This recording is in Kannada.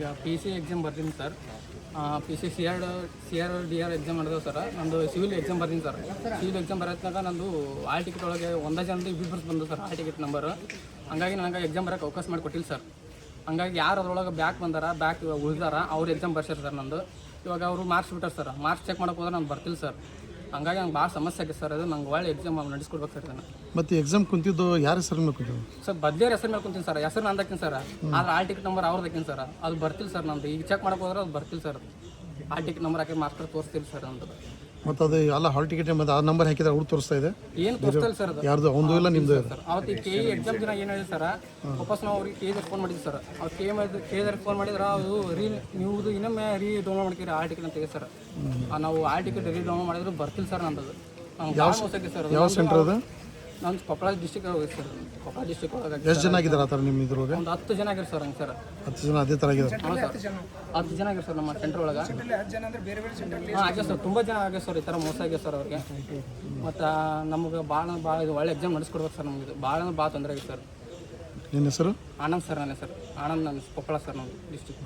ಈಗ ಪಿ ಸಿ ಎಕ್ಸಾಮ್ ಬರ್ತೀನಿ sir. P C C R D R exam ಮಾಡಿದೆ ಸರ್. ನಂದು ಸಿವಿಲ್ ಎಕ್ಸಾಮ್ ಬರ್ತೀನಿ ಸರ್. ಸಿವಿಲ್ ಎಕ್ಸಾಮ್ ಬರೋತ್ನಾಗ ನಂದು ಆಲ್ ಟಿಕೆಟ್ ಒಳಗೆ ಒಂದೇ ಜನದ ಇಬ್ಬರು ಬಂದು ಸರ್ ಆಲ್ ಟಿಕೆಟ್ ನಂಬರ್. ಹಂಗಾಗಿ ನನಗೆ ಎಕ್ಸಾಮ್ ಬರೋಕ್ಕೆ ಅವಕಾಶ ಮಾಡಿ ಕೊಟ್ಟಿಲ್ಲ ಸರ್. ಹಂಗಾಗಿ ಯಾರು ಅದ್ರೊಳಗೆ ಬ್ಯಾಕ್ ಬಂದಾರ ಬ್ಯಾಕ್ ಉಳಿದಾರ ಅವ್ರು ಎಕ್ಸಾಮ್ ಬರ್ಸ್ಯಾರ ಸರ್. ನಂದು ಇವಾಗ ಅವರು ಮಾರ್ಕ್ಸ್ ಬಿಟ್ಟಾರೆ ಸರ್. ಮಾರ್ಕ್ಸ್ ಚೆಕ್ ಮಾಡೋಕೆ ಹೋದ್ರೆ ನಾನು ಬರ್ತಿಲ್ಲ ಸರ್. ಹಂಗಾಗಿ ನಂಗೆ ಭಾಳ ಸಮಸ್ಯೆ ಆಗಿದೆ ಸರ್. ಅದು ನಂಗೆ ಒಳ್ಳೆ ಎಕ್ಸಾಮ್ ನಡೆಸ್ಕೊಡ್ಬೇಕು ಸರ್. ಇದನ್ನು ಮತ್ತು ಎಕ್ಸಾಮ್ ಕುಂತಿದ್ದು ಯಾರ ಹೆಸರು ಮೇಲೆ ಕುಂತಿದ್ದು ಸರ್? ಬದ್ಲೇರ್ ಹೆಸರು ಮೇಲೆ ಕುಂತೀನಿ ಸರ್. ಹೆಸರು ನಂದು ಹಾಕಿನಿ ಸರ್. ಆದ್ರೆ ಆಲ್ ಟಿಕೆಟ್ ನಂಬರ್ ಅವ್ರದ್ದು ಹಾಕಿನಿ ಸರ್. ಅದು ಬರ್ತಿಲ್ಲ ಸರ್. ನಂದು ಈಗ ಚೆಕ್ ಮಾಡೋಕೆ ಹೋದ್ರೆ ಅದು ಬರ್ತಿಲ್ಲ ಸರ್. ಆಲ್ ಟಿಕೆಟ್ ನಂಬರ್ ಹಾಕಿ ಮಾಸ್ಟರ್ ತೋರಿಸ್ತಿಲ್ಲ ಸರ್. ನಂದು ಮತ್ತು ಅದು ಎಲ್ಲ ಹಾಲ್ ಟಿಕೆಟ್ ಮತ್ತು ಆ ನಂಬರ್ ಹಾಕಿದ್ರೆ ಅವ್ರು ತೋರಿಸ್ತಾ ಇದೆ. ಏನು ತೋರಿಸ್ತಿಲ್ಲ ಸರ್. ಅದು ಯಾರ್ದು ಒಂದು ಇಲ್ಲ ನಿಮ್ಮದು ಸರ್. ಅವತ್ತು ಕೆ ಇ ಎಕ್ಸಾಮ್ ದಿನ ಏನು ಹೇಳಿದೆ ಸರ್, ವಾಪಸ್ ನಾವು ಅವ್ರಿಗೆ ಕೆ ಫೋನ್ ಮಾಡಿದ್ವಿ ಸರ್. ಅವ್ರು ಕೆ ಫೋನ್ ಮಾಡಿದ್ರೆ ಅದು ನೀವು ಇನ್ನೊಮ್ಮೆ ಡೌನ್ಲೋಡ್ ಮಾಡ್ತೀರಿ ಆಲ್ ಟಿಕೆಟ್ ಅಂತ ಹೇಳಿ ಸರ್. ನಾವು ಆಲ್ ಟಿಕೆಟ್ ಡೌನ್ಲೋಡ್ ಮಾಡಿದ್ರು ಬರ್ತಿಲ್ಲ ಸರ್. ನಂದು ನಂಗೆ ಭಾಳ ಮೋಸ ಆಗಿದೆ ಸರ್. ಯಾವ ಸೆಂಟರ್ ಅದು? ನಾನು ಕೊಪ್ಪಳ ಡಿಸ್ಟಿಕ್ ಹೋಗಿದೆ ಸರ್. ಕೊಪ್ಪಳ ಡಿಸ್ಟಿಕ್ ಒಳಗೆ ಎಷ್ಟು ಜನ ಆಗಿದ್ದಾರೆ ಆ ಥರ ನಿಮ್ಮ ಇದ್ರೊಳಗೆ? ಒಂದು 10 ಜನ ಆಗಿರ್ ಸರ್. ಹಂಗೆ ಸರ್ 10 ಜನ ಅದೇ ಥರ ಆಗಿದ್ದಾರೆ. ಹೌದು ಸರ್, 10 ಜನ ಆಗಿರ್ ಸರ್ ನಮ್ಮ ಸೆಂಟ್ರ್ ಒಳಗೆ. ಹಾಂ ಆಗಿದೆ ಸರ್. ತುಂಬ ಜನ ಆಗಿದೆ ಸರ್. ಈ ಥರ ಮೋಸ ಆಗಿದೆ ಸರ್ ಅವ್ರಿಗೆ. ಮತ್ತು ನಮಗೆ ಭಾಳ ಇದು ಒಳ್ಳೆ ಎಕ್ಸಾಮ್ ನಡೆಸ್ಕೊಡ್ಬೇಕು ಸರ್. ನಮಗೆ ಭಾಳ ತೊಂದರೆ ಆಗಿದೆ ಸರ್. ನಿಮ್ಮ ಹೆಸರು? ಆನಂದ್ ಸರ್. ನಾನೇ ಸರ್ ಆನಂದ್. ನನ್ನ ಕೊಪ್ಪಳ ಸರ್. ನಮ್ಮ ಡಿಸ್ಟಿಕ್.